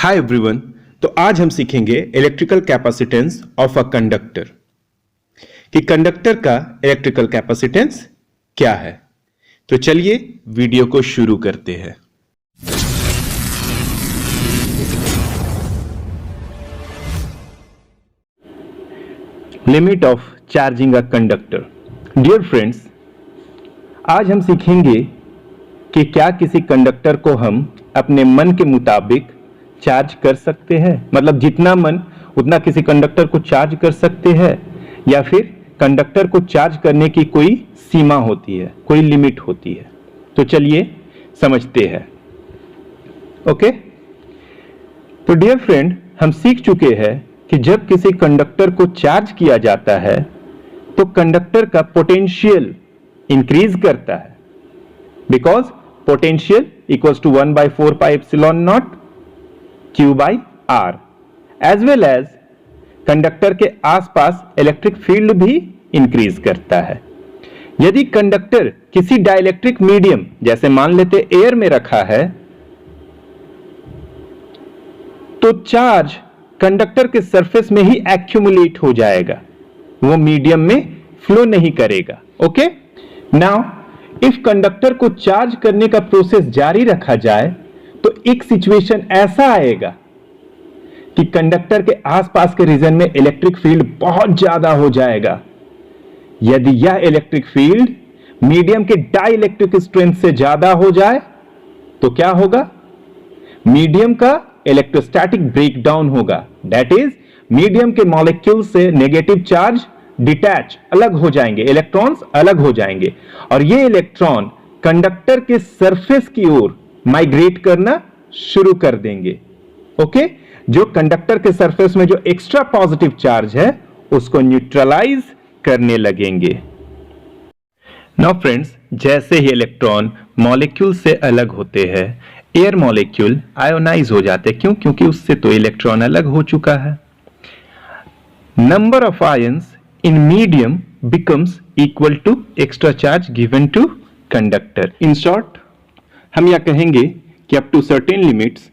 Hi everyone. तो आज हम सीखेंगे electrical capacitance of a conductor कि कंडक्टर का इलेक्ट्रिकल कैपेसिटेंस क्या है। तो चलिए वीडियो को शुरू करते हैं। Limit of charging a conductor. Dear friends, आज हम सीखेंगे कि क्या किसी कंडक्टर को हम अपने मन के मुताबिक चार्ज कर सकते हैं, मतलब जितना मन उतना किसी कंडक्टर को चार्ज कर सकते हैं, या फिर कंडक्टर को चार्ज करने की कोई सीमा होती है, कोई लिमिट होती है। तो चलिए समझते हैं। ओके, तो डियर फ्रेंड, हम सीख चुके हैं कि जब किसी कंडक्टर को चार्ज किया जाता है तो कंडक्टर का पोटेंशियल इंक्रीज करता है, because potential equals to 1/4 pi epsilon nought Q by R, as well as conductor के आसपास इलेक्ट्रिक फील्ड भी इंक्रीज करता है। यदि कंडक्टर किसी डाइलेक्ट्रिक मीडियम, जैसे मान लेते एयर में रखा है, तो चार्ज कंडक्टर के सरफेस में ही एक्यूमुलेट हो जाएगा, वो मीडियम में फ्लो नहीं करेगा। ओके, नाउ इफ कंडक्टर को चार्ज करने का प्रोसेस जारी रखा जाए तो एक सिचुएशन ऐसा आएगा कि कंडक्टर के आसपास के रीजन में इलेक्ट्रिक फील्ड बहुत ज्यादा हो जाएगा। यदि यह इलेक्ट्रिक फील्ड मीडियम के डाइलेक्ट्रिक स्ट्रेंथ से ज्यादा हो जाए तो क्या होगा? मीडियम का इलेक्ट्रोस्टैटिक ब्रेकडाउन होगा। दैट इज, मीडियम के मॉलिक्यूल से नेगेटिव चार्ज डिटैच, अलग हो जाएंगे, इलेक्ट्रॉन्स अलग हो जाएंगे, और ये इलेक्ट्रॉन कंडक्टर के सरफेस की ओर माइग्रेट करना शुरू कर देंगे। ओके, जो कंडक्टर के सरफेस में जो एक्स्ट्रा पॉजिटिव चार्ज है उसको न्यूट्रलाइज करने लगेंगे। नाउ फ्रेंड्स, जैसे ही इलेक्ट्रॉन मॉलिक्यूल से अलग होते हैं, एयर मॉलिक्यूल आयोनाइज हो जाते हैं। क्यों? क्योंकि उससे तो इलेक्ट्रॉन अलग हो चुका है। Number of ions in medium becomes equal to extra charge given to conductor. In short, हम यह कहेंगे कि अप टू सर्टेन लिमिट्स,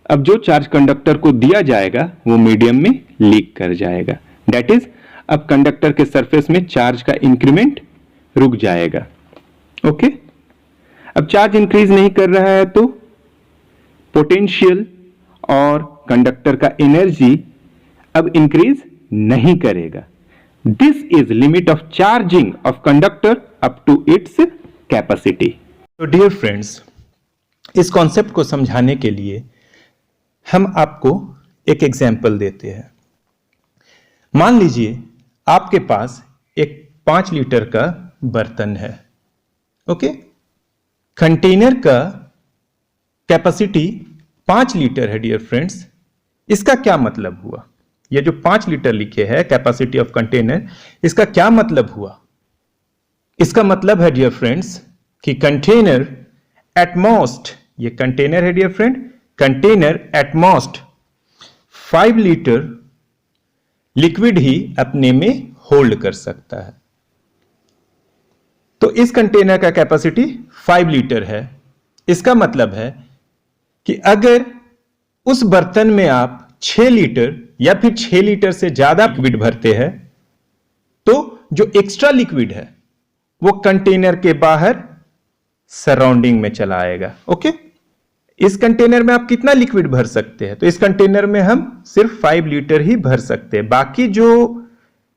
अब जो चार्ज कंडक्टर को दिया जाएगा वो मीडियम में लीक कर जाएगा। दैट इज, अब कंडक्टर के सरफेस में चार्ज का इंक्रीमेंट रुक जाएगा। ओके, अब चार्ज इंक्रीज नहीं कर रहा है तो पोटेंशियल और कंडक्टर का एनर्जी अब इंक्रीज नहीं करेगा। This is limit of charging of conductor up to its capacity. तो डियर फ्रेंड्स, इस कॉन्सेप्ट को समझाने के लिए हम आपको एक एग्जाम्पल देते हैं। मान लीजिए आपके पास एक 5 लीटर का बर्तन है। ओके, कंटेनर का कैपेसिटी 5 लीटर है। डियर फ्रेंड्स, इसका क्या मतलब हुआ? ये जो 5 लीटर लिखे है कैपेसिटी ऑफ कंटेनर, इसका क्या मतलब हुआ? इसका मतलब है डियर फ्रेंड्स कि कंटेनर एट मोस्ट, ये कंटेनर है dear friend, container at most 5 litre liquid ही अपने में होल्ड कर सकता है। तो इस कंटेनर का कैपेसिटी 5 लीटर है। इसका मतलब है कि अगर उस बर्तन में आप 6 लीटर या फिर 6 लीटर से ज्यादा लिक्विड भरते हैं तो जो एक्स्ट्रा लिक्विड है वो कंटेनर के बाहर सराउंडिंग में चला आएगा। ओके, इस कंटेनर में आप कितना लिक्विड भर सकते हैं? तो इस कंटेनर में हम सिर्फ 5 लीटर ही भर सकते हैं। बाकी जो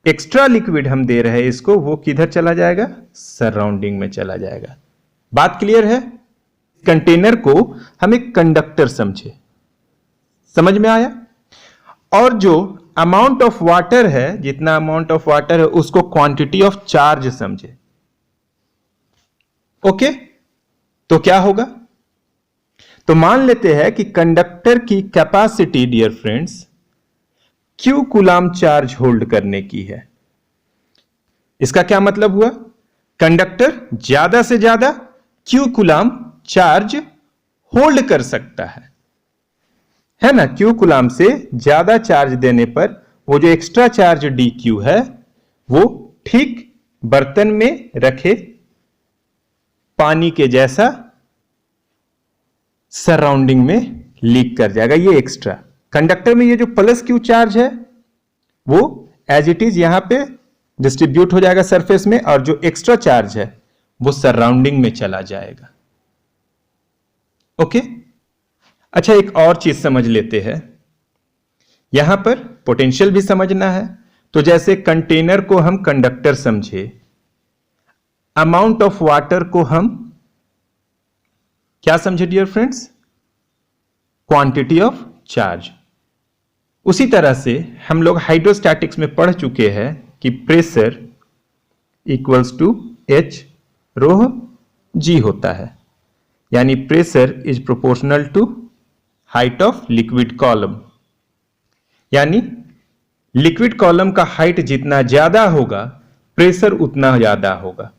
एक्स्ट्रा लिक्विड हम दे रहे हैं इसको, वो किधर चला जाएगा? सराउंडिंग में चला जाएगा। बात क्लियर है? कंटेनर को हम एक कंडक्टर समझे, समझ में आया? और जो अमाउंट ऑफ वाटर है, जितना अमाउंट ऑफ वाटर है, उसको क्वांटिटी ऑफ चार्ज समझे। ओके, तो क्या होगा? तो मान लेते हैं कि कंडक्टर की capacity dear friends Q coulomb charge hold करने की है। इसका क्या मतलब हुआ? कंडक्टर ज्यादा से ज्यादा Q कूलाम चार्ज होल्ड कर सकता है ना? Q कूलाम से ज्यादा चार्ज देने पर वो जो एक्स्ट्रा चार्ज dQ है वो ठीक बर्तन में रखे पानी के जैसा सराउंडिंग में लीक कर जाएगा, ये एक्स्ट्रा। कंडक्टर में ये जो प्लस क्यू चार्ज है वो एज इट इज यहां पे डिस्ट्रीब्यूट हो जाएगा सरफेस में, और जो एक्स्ट्रा चार्ज है वो सराउंडिंग में चला जाएगा। ओके, अच्छा एक और चीज समझ लेते हैं, यहां पर पोटेंशियल भी समझना है। तो जैसे कंटेनर को हम कंडक्टर समझे, अमाउंट ऑफ वाटर को हम क्या समझे dear friends? Quantity of charge. उसी तरह से हम लोग हाइड्रोस्टैटिक्स में पढ़ चुके हैं कि pressure equals to H rho g होता है, यानी pressure is proportional to height of liquid column, यानी लिक्विड कॉलम का हाइट जितना ज्यादा होगा प्रेशर उतना ज्यादा होगा।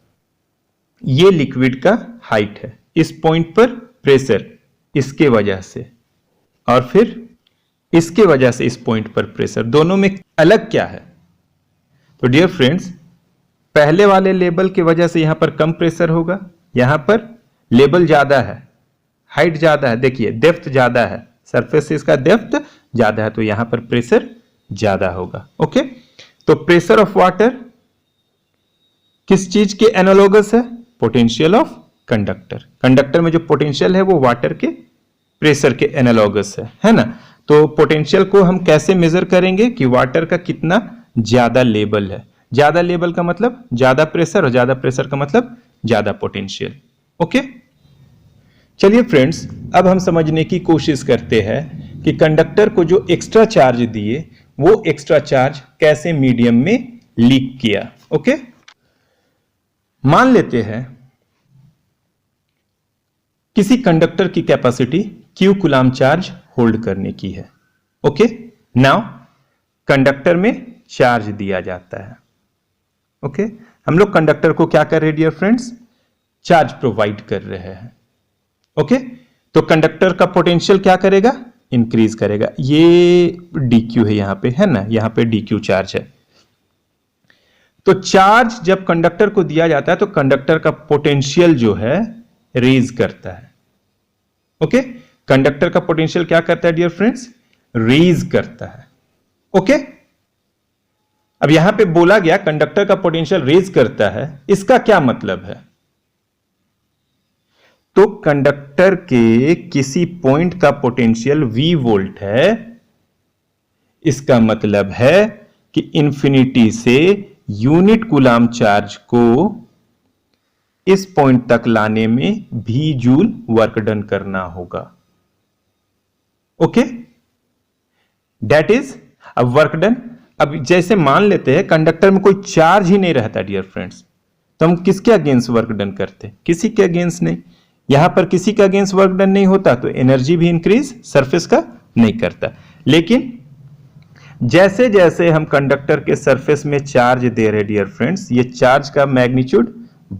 ये लिक्विड का हाइट है, इस पॉइंट पर प्रेशर इसके वजह से, और फिर इसके वजह से इस पॉइंट पर प्रेशर, दोनों में अलग क्या है? तो डियर फ्रेंड्स, पहले वाले लेवल की वजह से यहां पर कम प्रेशर होगा, यहां पर लेवल ज्यादा है, हाइट ज्यादा है, देखिए डेप्थ ज्यादा है, सरफेस से इसका डेप्थ ज्यादा है, तो यहां पर प्रेशर ज्यादा होगा। ओके, तो प्रेशर ऑफ वाटर किस चीज के एनालोगस है? Potential of conductor. कंडक्टर में जो पोटेंशियल है वो वाटर के प्रेशर के एनालोगस है ना? तो पोटेंशियल को हम कैसे मेजर करेंगे कि वाटर का कितना ज्यादा लेवल है। ज्यादा लेवल का मतलब ज्यादा प्रेशर, और ज्यादा प्रेशर का मतलब ज्यादा पोटेंशियल। ओके, चलिए फ्रेंड्स, अब हम समझने की कोशिश करते हैं कि कंडक्टर को जो एक्स्ट्रा चार्ज दिए वो एक्स्ट्रा चार्ज कैसे मीडियम में लीक किया। ओके, मान लेते हैं किसी कंडक्टर की capacity Q coulomb charge hold करने की है। ओके, नाउ कंडक्टर में चार्ज दिया जाता है। ओके, हम लोग कंडक्टर को क्या कर रहे हैं डियर फ्रेंड्स? चार्ज प्रोवाइड कर रहे हैं। ओके, तो कंडक्टर का पोटेंशियल क्या करेगा? इंक्रीज करेगा। ये dq है यहां पे, है ना? यहां पे dq चार्ज है। तो चार्ज जब कंडक्टर को दिया जाता है तो कंडक्टर का पोटेंशियल जो है रेज करता है। ओके, कंडक्टर का पोटेंशियल क्या करता है डियर फ्रेंड्स? रेज करता है। ओके, अब यहां पे बोला गया कंडक्टर का पोटेंशियल रेज करता है, इसका क्या मतलब है? तो कंडक्टर के किसी पॉइंट का पोटेंशियल V वोल्ट है, इसका मतलब है कि इंफिनिटी से यूनिट कूलाम चार्ज को इस पॉइंट तक लाने में V जूल वर्क डन करना होगा। ओके, दैट इज अब वर्क डन। अब जैसे मान लेते हैं कंडक्टर में कोई चार्ज ही नहीं रहता डियर फ्रेंड्स, तो हम किसके अगेंस्ट वर्क डन करते? किसी के अगेंस्ट नहीं। यहां पर किसी का अगेंस्ट वर्क डन नहीं होता तो एनर्जी भी इंक्रीज सरफेस का नहीं करता। लेकिन जैसे जैसे हम कंडक्टर के सरफेस में चार्ज दे रहे डियर फ्रेंड्स, ये चार्ज का मैग्नीट्यूड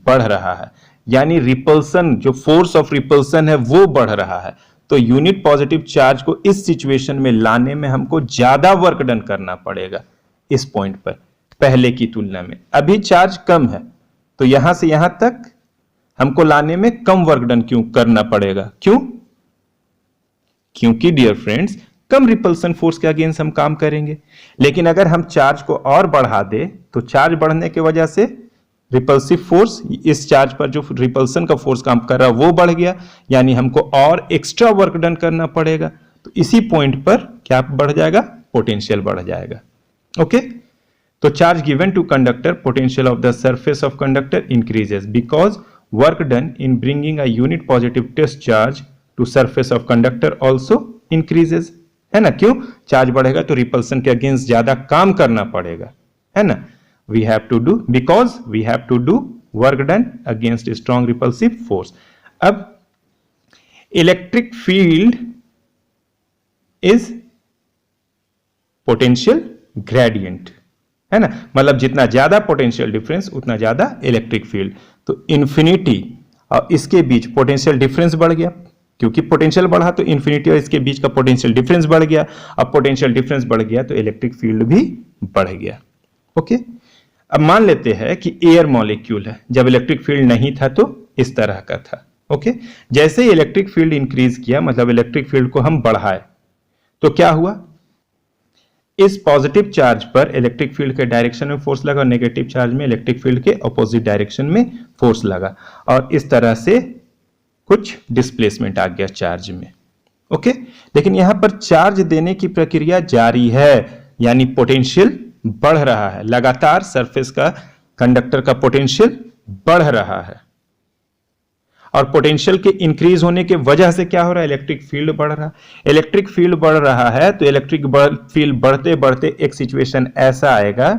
बढ़ रहा है, यानी रिपल्सन, जो फोर्स ऑफ रिपल्सन है वो बढ़ रहा है। तो यूनिट पॉजिटिव चार्ज को इस सिचुएशन में लाने में हमको ज्यादा वर्क डन करना पड़ेगा इस पॉइंट पर पहले की तुलना में। अभी चार्ज कम है तो यहां से यहां तक हमको लाने में कम वर्क डन क्यों करना पड़ेगा? क्यों? क्योंकि डियर फ्रेंड्स कम रिपल्सन फोर्स के अगेंस्ट हम काम करेंगे। लेकिन अगर हम चार्ज को और बढ़ा दे तो चार्ज बढ़ने की वजह से रिपल्सिव फोर्स, इस चार्ज पर जो रिपल्सन का फोर्स काम कर रहा है वो बढ़ गया, यानी हमको और एक्स्ट्रा वर्क डन करना पड़ेगा। तो इसी पॉइंट पर क्या बढ़ जाएगा? पोटेंशियल बढ़ जाएगा। ओके, तो charge given to conductor, potential of the surface of conductor increases because work done in bringing a unit positive test charge to surface of conductor also increases, है ना? क्यों? चार्ज बढ़ेगा तो रिपल्सन के against ज्यादा काम करना पड़ेगा, है ना? We have to do, because we have to do work done against a strong repulsive force. अब electric field is potential gradient, है ना? मतलब जितना ज्यादा पोटेंशियल डिफरेंस उतना ज्यादा इलेक्ट्रिक फील्ड। तो इंफिनिटी और इसके बीच पोटेंशियल डिफरेंस बढ़ गया, क्योंकि पोटेंशियल बढ़ा तो इंफिनिटी और इसके बीच का पोटेंशियल डिफरेंस बढ़ गया। अब पोटेंशियल डिफरेंस बढ़ गया तो इलेक्ट्रिक फील्ड भी बढ़ गया। ओके, अब मान लेते हैं कि एयर मॉलिक्यूल है, जब इलेक्ट्रिक फील्ड नहीं था तो इस तरह का था, ओके, जैसे ही इलेक्ट्रिक फील्ड इंक्रीज किया, मतलब इलेक्ट्रिक फील्ड को हम बढ़ाए, तो क्या हुआ, इस पॉजिटिव चार्ज पर इलेक्ट्रिक फील्ड के डायरेक्शन में फोर्स लगा और नेगेटिव चार्ज में इलेक्ट्रिक फील्ड के अपोजिट डायरेक्शन में फोर्स लगा, और इस तरह से कुछ डिस्प्लेसमेंट आ गया चार्ज में। ओके, लेकिन यहां पर चार्ज देने की प्रक्रिया जारी है, यानी पोटेंशियल बढ़ रहा है, लगातार सरफेस का, कंडक्टर का पोटेंशियल बढ़ रहा है, और पोटेंशियल के इंक्रीज होने के वजह से क्या हो रहा है, इलेक्ट्रिक फील्ड बढ़ रहा है। इलेक्ट्रिक फील्ड बढ़ रहा है तो इलेक्ट्रिक फील्ड बढ़ते बढ़ते एक सिचुएशन ऐसा आएगा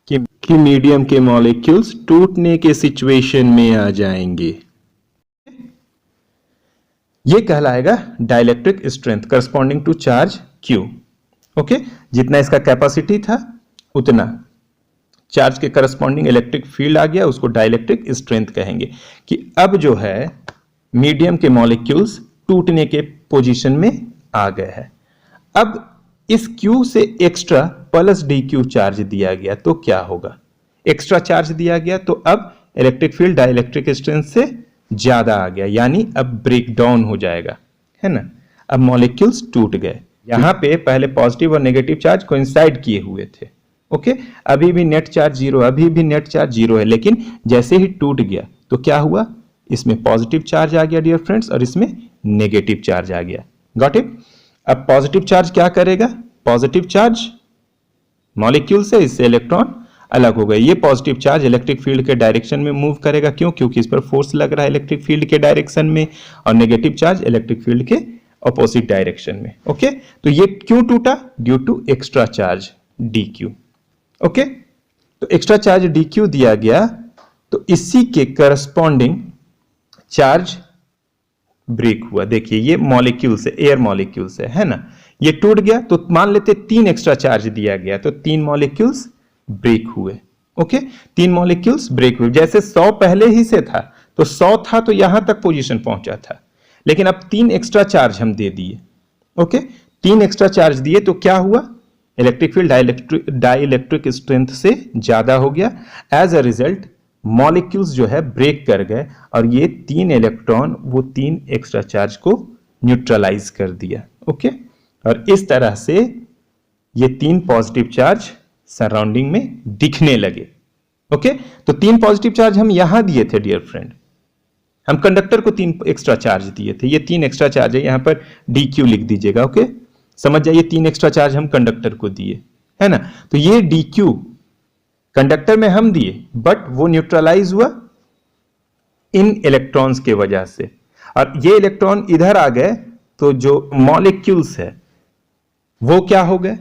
कि मीडियम के मॉलिक्यूल्स टूटने के सिचुएशन में आ जाएंगे। ये कहलाएगा dielectric strength corresponding to charge Q। Okay, जितना इसका कैपेसिटी था उतना चार्ज के करस्पॉन्डिंग इलेक्ट्रिक फील्ड आ गया, उसको डाइलेक्ट्रिक स्ट्रेंथ कहेंगे। कि अब जो है मीडियम के मॉलिक्यूल्स टूटने के पोजीशन में आ गए हैं। अब इस Q से एक्स्ट्रा प्लस dQ चार्ज दिया गया तो क्या होगा, एक्स्ट्रा चार्ज दिया गया तो अब इलेक्ट्रिक फील्ड डाइलेक्ट्रिक स्ट्रेंथ से ज्यादा आ गया, यानी अब ब्रेक डाउन हो जाएगा, है ना। अब मॉलिक्यूल्स टूट गए। यहां पे पहले पॉजिटिव और नेगेटिव चार्ज कोइंसाइड किए हुए थे। ओके, अभी भी नेट चार्ज जीरो, अभी भी नेट चार्ज जीरो है, लेकिन जैसे ही टूट गया तो क्या हुआ, इसमें पॉजिटिव चार्ज आ गया डियर फ्रेंड्स, और इसमें नेगेटिव चार्ज आ गया। Got it. अब पॉजिटिव चार्ज क्या करेगा, पॉजिटिव चार्ज मॉलिक्यूल से, इससे इलेक्ट्रॉन अलग हो गए। ये पॉजिटिव चार्ज इलेक्ट्रिक फील्ड के डायरेक्शन में मूव करेगा, क्यों, क्योंकि इस पर फोर्स लग रहा है इलेक्ट्रिक फील्ड के डायरेक्शन में, और नेगेटिव चार्ज इलेक्ट्रिक फील्ड के अपोजिट डायरेक्शन में। ओके, तो ये क्यों टूटा, due to extra charge dQ। Okay, तो एक्स्ट्रा चार्ज dQ दिया गया तो इसी के करस्पॉन्डिंग चार्ज ब्रेक हुआ। देखिए ये मॉलिक्यूल से, एयर मॉलिक्यूल से, है ना, ये टूट गया तो मान लेते 3 एक्स्ट्रा चार्ज दिया गया तो 3 मॉलिक्यूल्स ब्रेक हुए। ओके, 3 मॉलिक्यूल्स ब्रेक हुए। जैसे 100 पहले ही से था तो 100 था तो यहां तक पोजीशन पहुंचा था, लेकिन अब 3 एक्स्ट्रा चार्ज हम दे दिए। ओके, 3 एक्स्ट्रा चार्ज दिए तो क्या हुआ, इलेक्ट्रिक फील्ड डाइलेक्ट्रिक स्ट्रेंथ से ज्यादा हो गया। एज अ रिजल्ट मॉलिक्यूल्स जो है ब्रेक कर गए, और ये 3 इलेक्ट्रॉन वो 3 एक्स्ट्रा चार्ज को न्यूट्रलाइज कर दिया। ओके, और इस तरह से ये 3 पॉजिटिव चार्ज सराउंडिंग में दिखने लगे। ओके, तो 3 पॉजिटिव चार्ज हम यहां दिए थे डियर फ्रेंड, हम कंडक्टर को 3 एक्स्ट्रा चार्ज दिए थे। ये 3 एक्स्ट्रा चार्ज है, यहां पर dQ लिख दीजिएगा। ओके, समझ जाइए 3 एक्स्ट्रा चार्ज हम कंडक्टर को दिए, है ना। तो ये dQ कंडक्टर में हम दिए, बट वो न्यूट्रलाइज हुआ इन इलेक्ट्रॉन्स के वजह से, और ये इलेक्ट्रॉन इधर आ गए तो जो मॉलिक्यूल्स है वो क्या हो गए,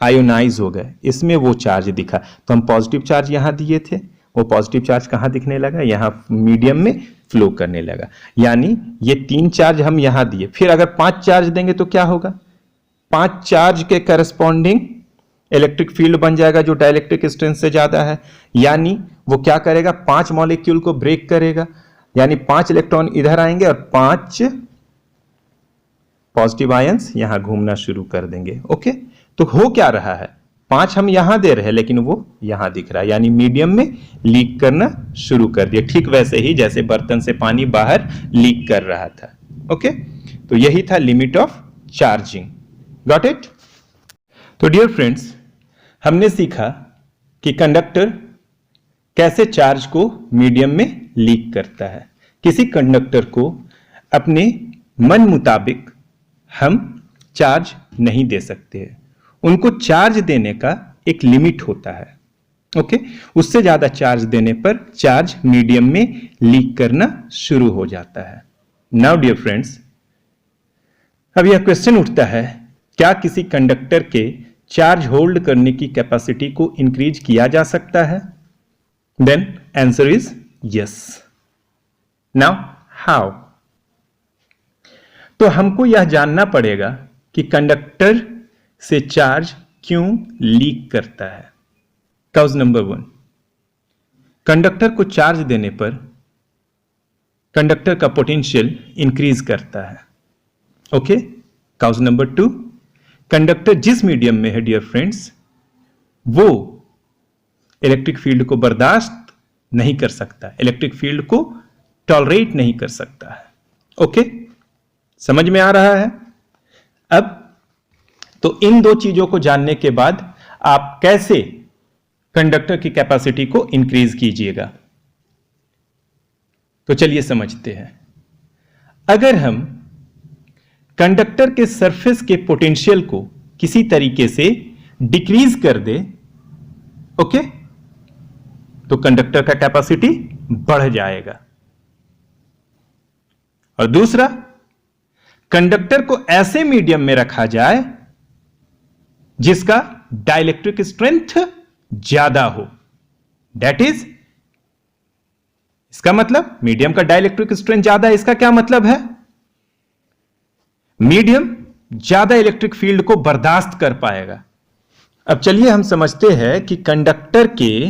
आयोनाइज हो गए, इसमें वो चार्ज दिखा। तो हम पॉजिटिव चार्ज यहां दिए थे, वो पॉजिटिव चार्ज कहां दिखने लगा, यहां मीडियम में फ्लो करने लगा। यानी ये 3 चार्ज हम यहां दिए, फिर अगर 5 चार्ज देंगे तो क्या होगा, 5 चार्ज के करस्पॉन्डिंग इलेक्ट्रिक फील्ड बन जाएगा जो डाइलेक्ट्रिक स्ट्रेंथ से ज्यादा है। यानी वो क्या करेगा, 5 मॉलिक्यूल को ब्रेक करेगा, यानी 5 इलेक्ट्रॉन इधर आएंगे और 5 पॉजिटिव आयंस यहां घूमना शुरू कर देंगे। ओके, तो हो क्या रहा है, 5 हम यहां दे रहे हैं लेकिन वो यहां दिख रहा है, यानी मीडियम में लीक करना शुरू कर दिया, ठीक वैसे ही जैसे बर्तन से पानी बाहर लीक कर रहा था। ओके, तो यही था limit of charging. Got it. तो डियर फ्रेंड्स, हमने सीखा कि कंडक्टर कैसे चार्ज को मीडियम में लीक करता है। किसी कंडक्टर को अपने मन मुताबिक हम चार्ज नहीं दे सकते हैं, उनको चार्ज देने का एक लिमिट होता है। ओके, उससे ज्यादा चार्ज देने पर चार्ज मीडियम में लीक करना शुरू हो जाता है। नाउ डियर फ्रेंड्स, अब यह क्वेश्चन उठता है, क्या किसी कंडक्टर के चार्ज होल्ड करने की कैपेसिटी को इंक्रीज किया जा सकता है? Then answer is yes. Now how? तो हमको यह जानना पड़ेगा कि कंडक्टर से चार्ज क्यों लीक करता है। काउज नंबर 1, कंडक्टर को चार्ज देने पर कंडक्टर का पोटेंशियल इंक्रीज करता है। ओके, काउज नंबर 2, कंडक्टर जिस मीडियम में है डियर फ्रेंड्स, वो इलेक्ट्रिक फील्ड को बर्दाश्त नहीं कर सकता, इलेक्ट्रिक फील्ड को टॉलरेट नहीं कर सकता है। ओके, समझ में आ रहा है? अब तो इन दो चीजों को जानने के बाद आप कैसे कंडक्टर की कैपेसिटी को इंक्रीज कीजिएगा, तो चलिए समझते हैं। अगर हम कंडक्टर के सरफेस के पोटेंशियल को किसी तरीके से डिक्रीज कर दे, ओके, तो कंडक्टर का कैपेसिटी बढ़ जाएगा। और दूसरा, कंडक्टर को ऐसे मीडियम में रखा जाए जिसका डाइलेक्ट्रिक स्ट्रेंथ ज्यादा हो। दैट इज, इसका मतलब मीडियम का डाइलेक्ट्रिक स्ट्रेंथ ज्यादा है। इसका क्या मतलब है? मीडियम ज्यादा इलेक्ट्रिक फील्ड को बर्दाश्त कर पाएगा। अब चलिए हम समझते हैं कि कंडक्टर के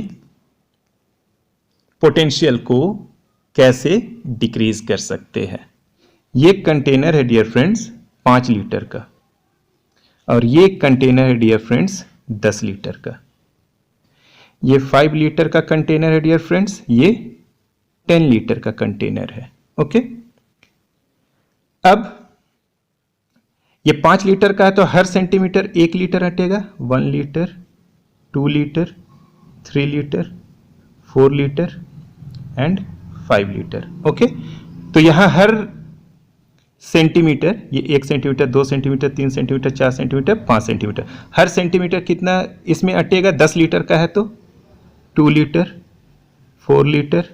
पोटेंशियल को कैसे डिक्रीज कर सकते हैं। ये कंटेनर है डियर फ्रेंड्स 5 लीटर का, और ये कंटेनर है डियर फ्रेंड्स 10 लीटर का। ये 5 लीटर का कंटेनर है डियर फ्रेंड्स, ये 10 लीटर का कंटेनर है। ओके, अब ये 5 लीटर का है तो हर सेंटीमीटर 1 लीटर हटेगा। 1 litre, 2 litre, 3 litre, 4 litre and 5 litre. Okay, तो यहां हर सेंटीमीटर, ये 1 centimetre, 2 centimetre, 3 centimetre, 4 centimetre, 5 centimetre, हर सेंटीमीटर कितना इसमें अटेगा? 10 लीटर का है तो 2 litre, 4 litre,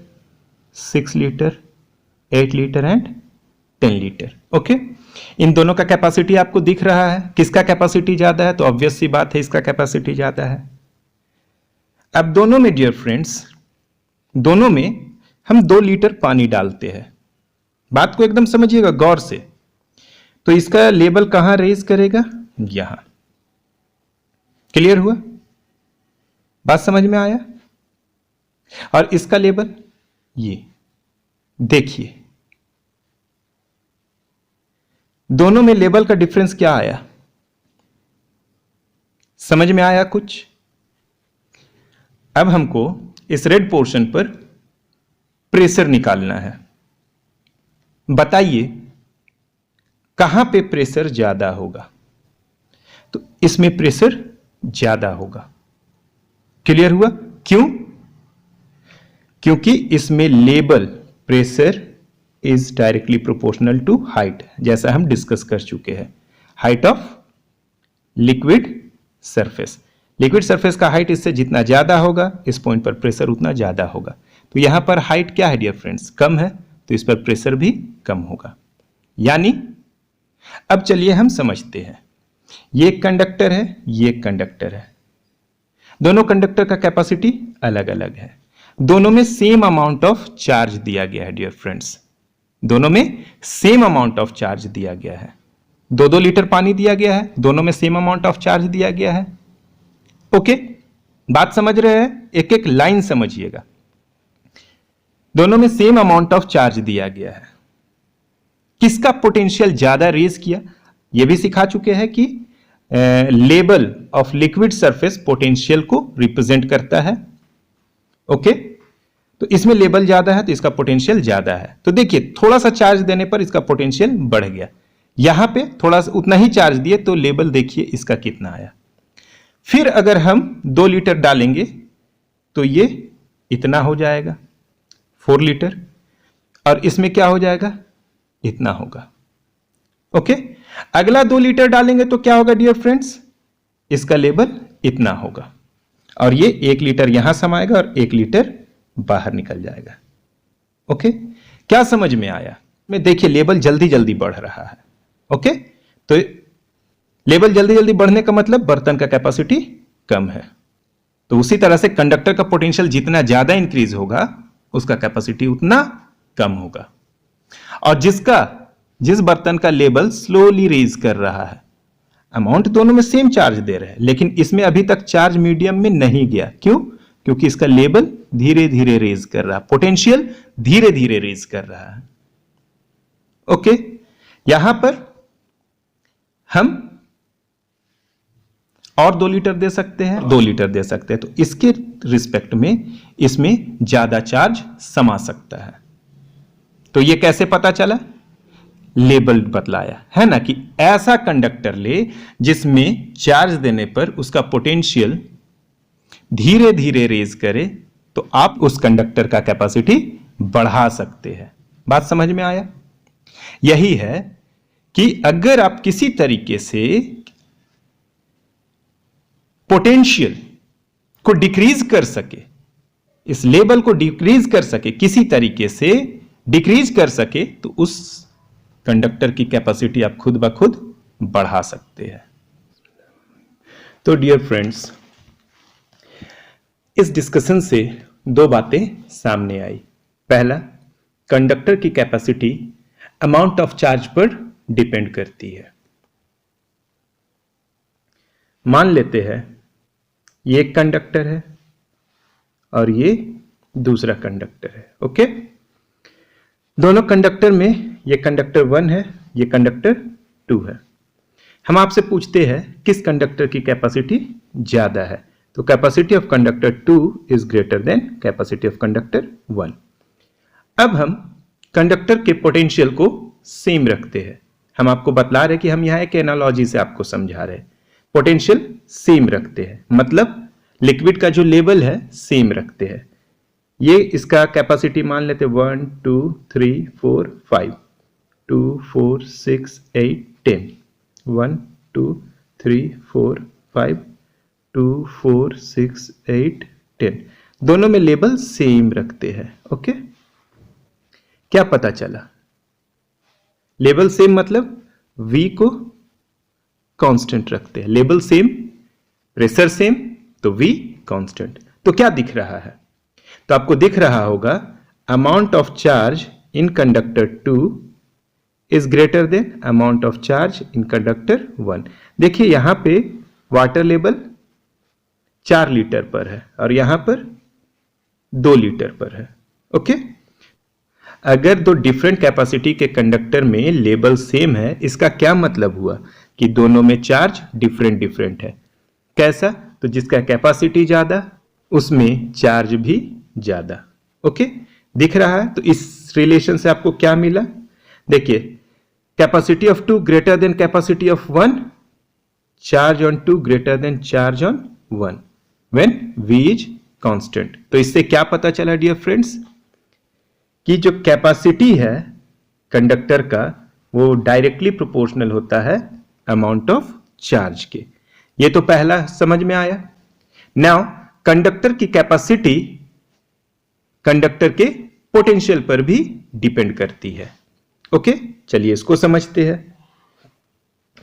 6 litre, 8 litre and 10 litre. Okay, इन दोनों का कैपेसिटी आपको दिख रहा है। किसका कैपेसिटी ज्यादा है? तो ऑब्वियस सी बात है, इसका कैपेसिटी ज्यादा है। अब दोनों में डियर फ्रेंड्स, दोनों में हम 2 लीटर पानी डालते हैं। बात को एकदम समझिएगा गौर से। तो इसका लेवल कहां रेज करेगा? यहां। क्लियर हुआ? बात समझ में आया? और इसका लेवल ये देखिए, दोनों में लेवल का डिफरेंस क्या आया? समझ में आया कुछ? अब हमको इस रेड पोर्शन पर प्रेशर निकालना है। बताइए कहां पे प्रेशर ज्यादा होगा? तो इसमें प्रेशर ज्यादा होगा। क्लियर हुआ? क्यों? क्योंकि इसमें level pressure is directly proportional to height, जैसा हम डिस्कस कर चुके हैं। Height of liquid surface, liquid surface का हाइट इससे जितना ज्यादा होगा, इस पॉइंट पर प्रेशर उतना ज्यादा होगा। तो यहां पर हाइट क्या है डियर फ्रेंड्स? कम है, तो इस पर प्रेशर भी कम होगा। यानी अब चलिए हम समझते हैं। ये कंडक्टर है, ये कंडक्टर है। दोनों कंडक्टर का कैपेसिटी अलग अलग है। दोनों में सेम अमाउंट ऑफ चार्ज दिया गया है डियर फ्रेंड्स। दोनों में सेम अमाउंट ऑफ चार्ज दिया गया है। 2-2 लीटर पानी दिया गया है, दोनों में सेम अमाउंट ऑफ चार्ज दिया गया है। ओके, बात समझ रहे हैं? एक एक लाइन समझिएगा। दोनों में सेम अमाउंट ऑफ चार्ज दिया गया है। किसका पोटेंशियल ज्यादा रेज किया? यह भी सिखा चुके हैं कि level of liquid surface potential को रिप्रेजेंट करता है। ओके, तो इसमें लेवल ज्यादा है तो इसका पोटेंशियल ज्यादा है। तो देखिए, थोड़ा सा चार्ज देने पर इसका पोटेंशियल बढ़ गया। यहां पे थोड़ा सा उतना ही चार्ज दिए तो लेवल देखिए इसका कितना आया। फिर अगर हम 2 लीटर डालेंगे तो ये इतना हो जाएगा 4 लीटर, और इसमें क्या हो जाएगा? इतना होगा। ओके, अगला 2 लीटर डालेंगे तो क्या होगा डियर फ्रेंड्स? इसका लेवल इतना होगा, और ये 1 लीटर यहां समाएगा और 1 लीटर बाहर निकल जाएगा। ओके, क्या समझ में आया? में देखिए लेवल जल्दी जल्दी बढ़ रहा है। ओके, तो लेवल जल्दी जल्दी बढ़ने का मतलब बर्तन का कैपेसिटी कम है। तो उसी तरह से कंडक्टर का पोटेंशियल जितना ज्यादा इंक्रीज होगा, उसका कैपेसिटी उतना कम होगा। और जिस बर्तन का लेवल स्लोली रेज कर रहा है, अमाउंट दोनों में सेम चार्ज दे रहे हैं, लेकिन इसमें अभी तक चार्ज मीडियम में नहीं गया। क्यों? क्योंकि इसका लेवल धीरे धीरे रेज कर रहा है, पोटेंशियल धीरे धीरे रेज कर रहा है। ओके, यहां पर हम और 2 लीटर दे सकते हैं, 2 लीटर दे सकते हैं, तो इसके रिस्पेक्ट में इसमें ज्यादा चार्ज समा सकता है। तो यह कैसे पता चला? लेबल बतलाया है ना, कि ऐसा कंडक्टर ले जिसमें चार्ज देने पर उसका पोटेंशियल धीरे धीरे रेज करे, तो आप उस कंडक्टर का कैपेसिटी बढ़ा सकते हैं। बात समझ में आया? यही है कि अगर आप किसी तरीके से पोटेंशियल को डिक्रीज कर सके, इस लेवल को डिक्रीज कर सके, किसी तरीके से डिक्रीज कर सके, तो उस कंडक्टर की कैपेसिटी आप खुद ब खुद बढ़ा सकते हैं। तो डियर फ्रेंड्स, इस डिस्कशन से दो बातें सामने आई। पहला, कंडक्टर की कैपेसिटी अमाउंट ऑफ चार्ज पर डिपेंड करती है। मान लेते हैं ये एक कंडक्टर है और ये दूसरा कंडक्टर है। ओके, दोनों कंडक्टर में ये कंडक्टर 1 है, ये कंडक्टर 2 है। हम आपसे पूछते हैं किस कंडक्टर की कैपेसिटी ज्यादा है, तो capacity of conductor 2 is greater than capacity of conductor 1। अब हम कंडक्टर के पोटेंशियल को सेम रखते हैं। हम आपको बतला रहे कि हम यहां एक एनालॉजी से आपको समझा रहे हैं। पोटेंशियल सेम रखते हैं, मतलब लिक्विड का जो लेवल है सेम रखते हैं। ये इसका कैपेसिटी मान लेते 1 2 3 4 5 2 4 6 8 10 1 2 3 4 5 2 4 6 8 10, दोनों में लेवल सेम रखते हैं। ओके, क्या पता चला? लेवल सेम मतलब V को कांस्टेंट रखते हैं, लेवल सेम, प्रेशर सेम, तो V कांस्टेंट। तो क्या दिख रहा है? तो आपको दिख रहा होगा amount of charge in conductor 2 is greater than amount of charge in conductor 1। देखिए यहां पे वाटर लेवल 4 लीटर पर है और यहां पर 2 लीटर पर है। ओके, अगर दो डिफरेंट कैपेसिटी के कंडक्टर में लेवल सेम है, इसका क्या मतलब हुआ कि दोनों में चार्ज डिफरेंट डिफरेंट है। कैसा? तो जिसका कैपेसिटी ज्यादा उसमें चार्ज भी ज्यादा। ओके, दिख रहा है? तो इस रिलेशन से आपको क्या मिला? देखिए, capacity of 2 greater than capacity of 1, charge on 2 greater than charge on 1 when V is constant. तो इससे क्या पता चला डियर फ्रेंड्स, कि जो कैपेसिटी है कंडक्टर का वो डायरेक्टली प्रोपोर्शनल होता है अमाउंट ऑफ चार्ज के। ये तो पहला समझ में आया। नाउ कंडक्टर की कैपेसिटी कंडक्टर के पोटेंशियल पर भी डिपेंड करती है। ओके, चलिए इसको समझते हैं।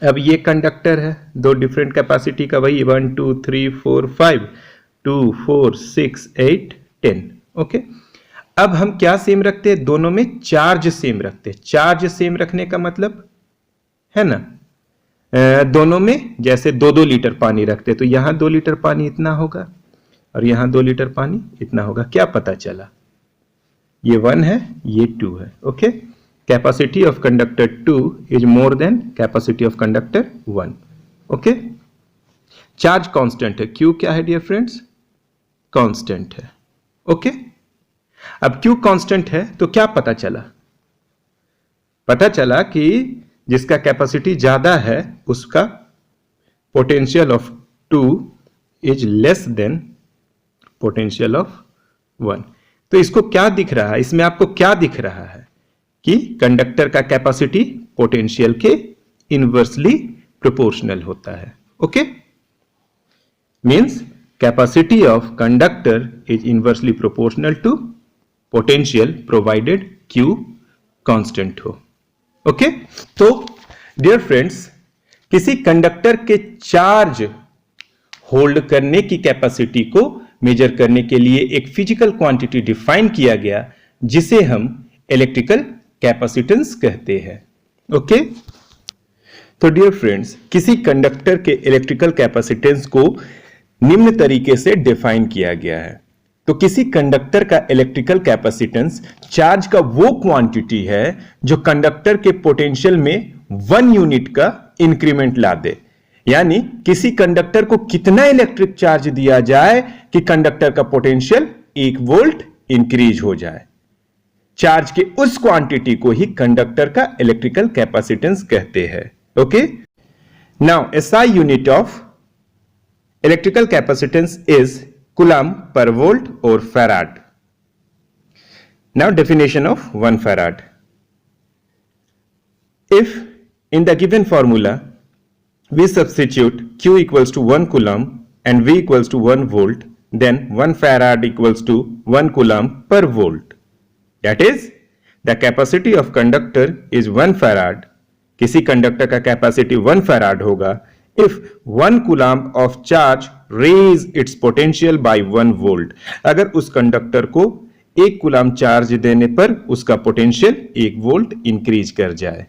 अब ये कंडक्टर है, दो डिफरेंट कैपेसिटी का, वही 1 2 3 4 5 2 4 6 8 10। ओके, अब हम क्या सेम रखते हैं? दोनों में चार्ज सेम रखते हैं। चार्ज सेम रखने का मतलब है ना, दोनों में जैसे 2-2 लीटर पानी रखते, तो यहां 2 लीटर पानी इतना होगा और यहां 2 लीटर पानी इतना होगा। क्या पता चला? ये 1 है, ये 2 है। Okay, capacity of conductor 2 is more than capacity of conductor 1। Okay, charge constant है। Q क्या है डियर फ्रेंड्स? कांस्टेंट है। ओके, अब Q कांस्टेंट है तो क्या पता चला? पता चला कि जिसका कैपेसिटी ज्यादा है उसका potential of 2 is less than potential of 1। तो इसको क्या दिख रहा है? इसमें आपको क्या दिख रहा है कि कंडक्टर का कैपेसिटी पोटेंशियल के इनवर्सली प्रोपोर्शनल होता है। Okay, means capacity of conductor is inversely proportional to potential provided Q constant हो। ओके, तो डियर फ्रेंड्स, किसी कंडक्टर के चार्ज होल्ड करने की कैपेसिटी को मेजर करने के लिए एक फिजिकल क्वांटिटी डिफाइन किया गया जिसे हम इलेक्ट्रिकल कैपेसिटेंस कहते हैं। ओके, तो डियर फ्रेंड्स, किसी कंडक्टर के इलेक्ट्रिकल कैपेसिटेंस को निम्न तरीके से डिफाइन किया गया है। तो किसी कंडक्टर का इलेक्ट्रिकल कैपेसिटेंस चार्ज का वो क्वांटिटी है जो कंडक्टर के पोटेंशियल में 1 यूनिट का इंक्रीमेंट ला दे। यानी किसी कंडक्टर को कितना इलेक्ट्रिक चार्ज दिया जाए कि कंडक्टर का पोटेंशियल 1 वोल्ट इंक्रीज हो जाए। चार्ज के उस क्वांटिटी को ही कंडक्टर का इलेक्ट्रिकल कैपेसिटेंस कहते हैं। Okay, now SI unit of electrical capacitance is coulomb per volt और farad. Now definition of 1 farad. If in the given formula we substitute Q equals to 1 coulomb and V equals to 1 volt, then 1 farad equals to 1 coulomb per volt. That is, the capacity of conductor is 1 farad. किसी conductor का capacity 1 farad होगा if 1 coulomb of charge raise its potential by 1 volt. अगर उस conductor को 1 coulomb charge देने पर उसका potential 1 volt increase कर जाए।